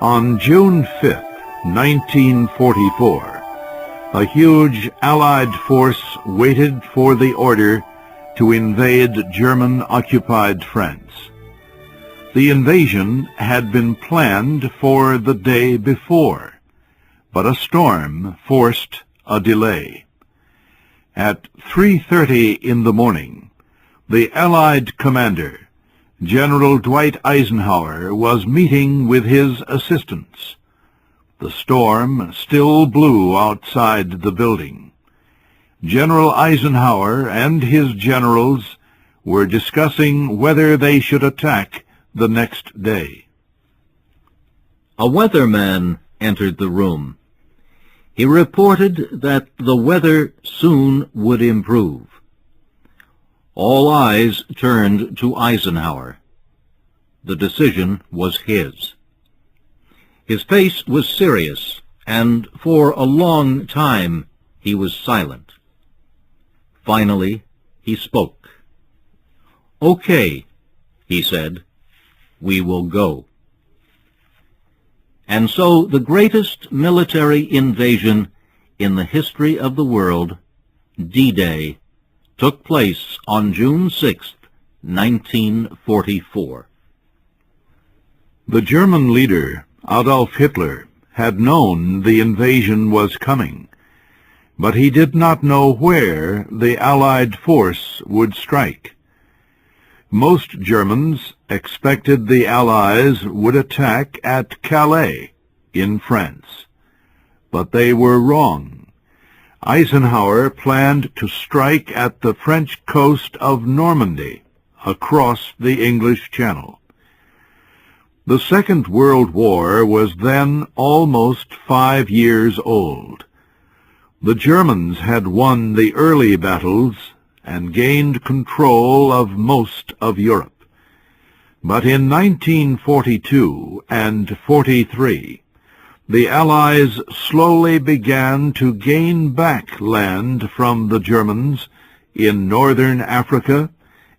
On June 5th, 1944, a huge Allied force waited for the order to invade German-occupied France. The invasion had been planned for the day before, but a storm forced a delay. At 3:30 in the morning, the Allied commander, General Dwight Eisenhower, was meeting with his assistants. The storm still blew outside the building. General Eisenhower and his generals were discussing whether they should attack the next day. A weatherman entered the room. He reported that the weather soon would improve. All eyes turned to Eisenhower. The decision was his. His face was serious, and for a long time he was silent. Finally, he spoke. "Okay," he said, "we will go." And so the greatest military invasion in the history of the world, D-Day, took place on June 6, 1944. The German leader, Adolf Hitler, had known the invasion was coming, but he did not know where the Allied force would strike. Most Germans expected the Allies would attack at Calais in France, but they were wrong. Eisenhower planned to strike at the French coast of Normandy, across the English Channel. The Second World War was then almost 5 years old. The Germans had won the early battles and gained control of most of Europe. But in 1942 and 43, the Allies slowly began to gain back land from the Germans in northern Africa,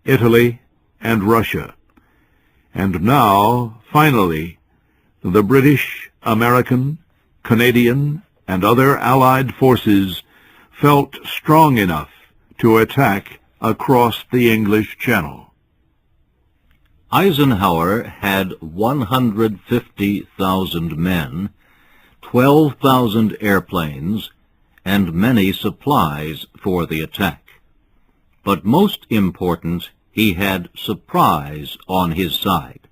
Italy, and Russia. And now, finally, the British, American, Canadian, and other Allied forces felt strong enough to attack across the English Channel. Eisenhower had 150,000 men, 12,000 airplanes, and many supplies for the attack. But most important, he had surprise on his side.